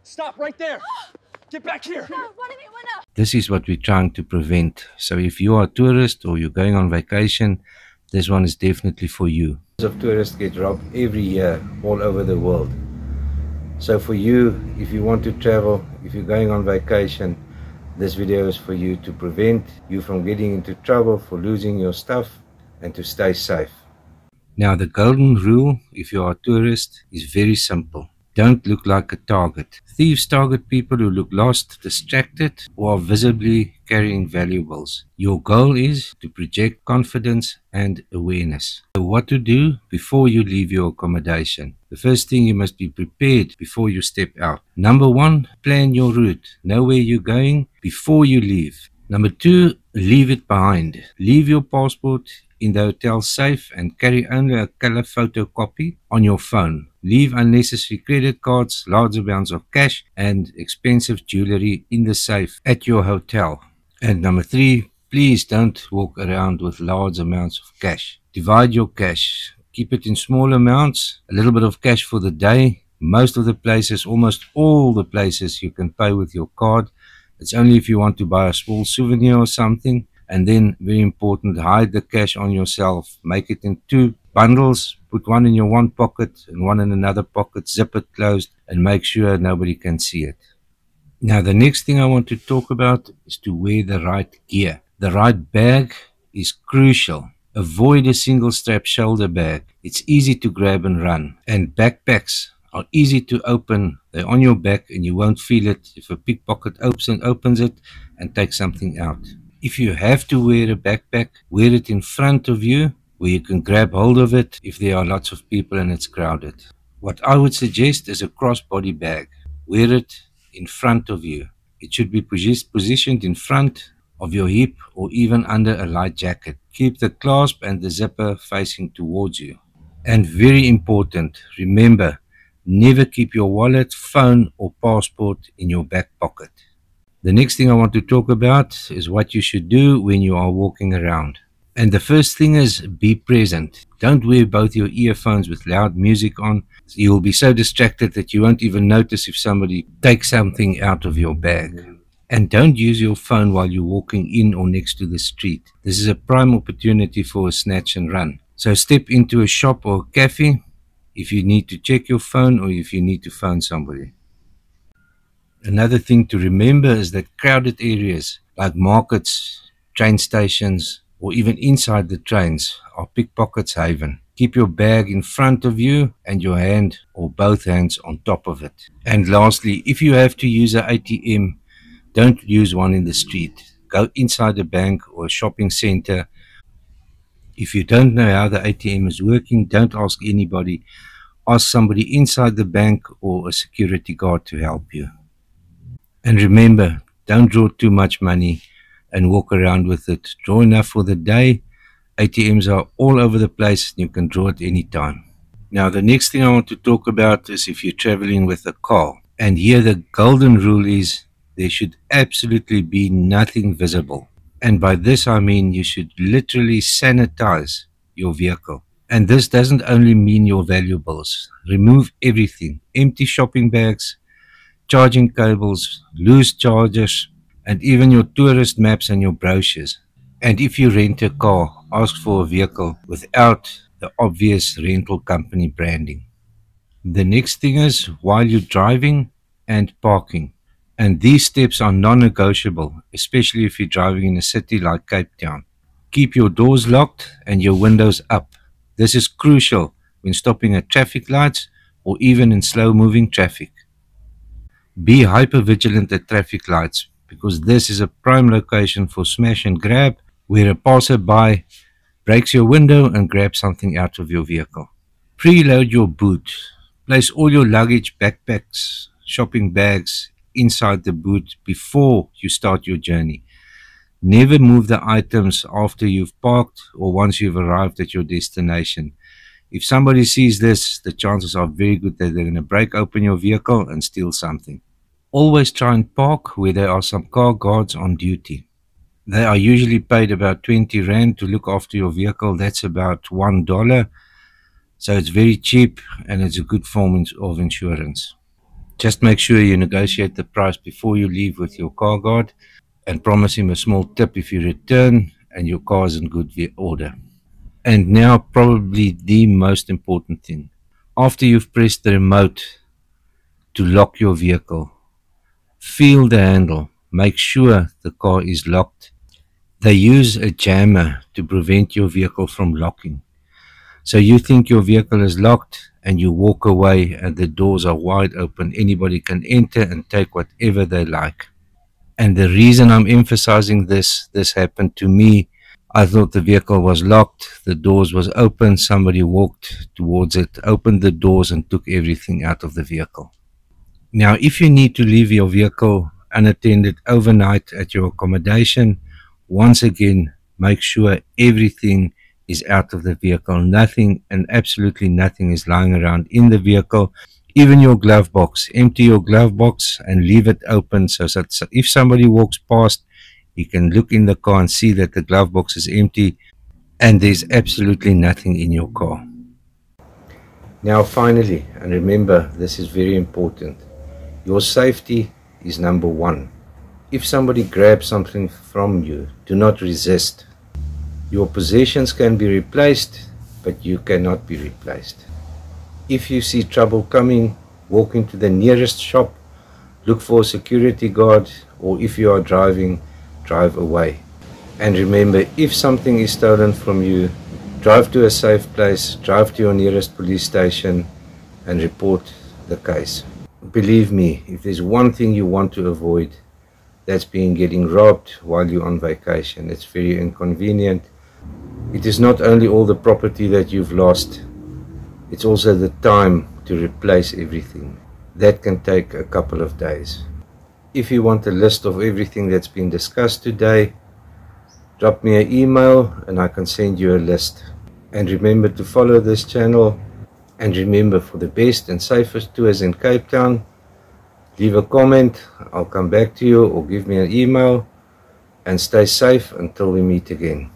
Stop right there. Get back here. This is what we're trying to prevent. So if you are a tourist or you're going on vacation, this one is definitely for you. Lots of tourists get robbed every year all over the world. So for you, if you want to travel, if you're going on vacation, this video is for you to prevent you from getting into trouble for losing your stuff and to stay safe. Now the golden rule, if you are a tourist, is very simple. Don't look like a target. Thieves target people who look lost, distracted, or are visibly carrying valuables. Your goal is to project confidence and awareness. So what to do before you leave your accommodation? The first thing, you must be prepared before you step out. Number one, plan your route. Know where you're going before you leave. Number two, leave it behind. Leave your passport in the hotel safe and carry only a color photocopy on your phone. Leave unnecessary credit cards, large amounts of cash, and expensive jewelry in the safe at your hotel. And number three, please don't walk around with large amounts of cash. Divide your cash. Keep it in small amounts, a little bit of cash for the day. Most of the places, almost all the places, you can pay with your card. It's only if you want to buy a small souvenir or something. And then, very important, hide the cash on yourself. Make it in 2 bundles. Put one in your one pocket and one in another pocket. Zip it closed and make sure nobody can see it. Now, the next thing I want to talk about is to wear the right gear. The right bag is crucial. Avoid a single strap shoulder bag. It's easy to grab and run. And backpacks are easy to open. They're on your back and you won't feel it if a pickpocket opens it and takes something out. If you have to wear a backpack, wear it in front of you where you can grab hold of it if there are lots of people and it's crowded. What I would suggest is a crossbody bag. Wear it in front of you. It should be positioned in front of your hip or even under a light jacket. Keep the clasp and the zipper facing towards you. And very important, remember, never keep your wallet, phone or passport in your back pocket. The next thing I want to talk about is what you should do when you are walking around. And the first thing is be present. Don't wear both your earphones with loud music on. You will be so distracted that you won't even notice if somebody takes something out of your bag. And don't use your phone while you're walking in or next to the street. This is a prime opportunity for a snatch and run. So step into a shop or a cafe if you need to check your phone or if you need to phone somebody. Another thing to remember is that crowded areas like markets, train stations, or even inside the trains are pickpockets' haven. Keep your bag in front of you and your hand or both hands on top of it. And lastly, if you have to use an ATM, don't use one in the street. Go inside a bank or a shopping center. If you don't know how the ATM is working, don't ask anybody. Ask somebody inside the bank or a security guard to help you. And remember, don't draw too much money and walk around with it. Draw enough for the day. ATMs are all over the place and you can draw at any time. Now, the next thing I want to talk about is if you're traveling with a car. And here the golden rule is there should absolutely be nothing visible. And by this I mean you should literally sanitize your vehicle. And this doesn't only mean your valuables. Remove everything. Empty shopping bags, charging cables, loose chargers, and even your tourist maps and your brochures. And if you rent a car, ask for a vehicle without the obvious rental company branding. The next thing is while you're driving and parking. And these steps are non-negotiable, especially if you're driving in a city like Cape Town. Keep your doors locked and your windows up. This is crucial when stopping at traffic lights or even in slow-moving traffic. Be hyper-vigilant at traffic lights because this is a prime location for smash and grab where a passerby breaks your window and grabs something out of your vehicle. Preload your boot. Place all your luggage, backpacks, shopping bags inside the boot before you start your journey. Never move the items after you've parked or once you've arrived at your destination. If somebody sees this, the chances are very good that they're going to break open your vehicle and steal something. Always try and park where there are some car guards on duty. They are usually paid about 20 Rand to look after your vehicle. That's about $1. So it's very cheap and it's a good form of insurance. Just make sure you negotiate the price before you leave with your car guard and promise him a small tip if you return and your car is in good order. And now probably the most important thing. After you've pressed the remote to lock your vehicle, feel the handle. Make sure the car is locked. They use a jammer to prevent your vehicle from locking. So you think your vehicle is locked and you walk away and the doors are wide open. Anybody can enter and take whatever they like. And the reason I'm emphasizing this happened to me. I thought the vehicle was locked, the doors was open, somebody walked towards it, opened the doors and took everything out of the vehicle. Now, if you need to leave your vehicle unattended overnight at your accommodation, once again, make sure everything is out of the vehicle. Nothing and absolutely nothing is lying around in the vehicle. Even your glove box. Empty your glove box and leave it open so that if somebody walks past, you can look in the car and see that the glove box is empty and there's absolutely nothing in your car. Now finally, and remember, this is very important, your safety is number one. If somebody grabs something from you, do not resist. Your possessions can be replaced, but you cannot be replaced. If you see trouble coming, walk into the nearest shop, look for a security guard, or if you are driving, drive away. And remember, if something is stolen from you, drive to a safe place, drive to your nearest police station and report the case. Believe me, if there's one thing you want to avoid, that's getting robbed while you're on vacation. It's very inconvenient. It is not only all the property that you've lost, it's also the time to replace everything. That can take a couple of days. If you want a list of everything that's been discussed today, drop me an email and I can send you a list. And remember to follow this channel. And remember, for the best and safest tours in Cape Town, leave a comment, I'll come back to you, or give me an email. And stay safe until we meet again.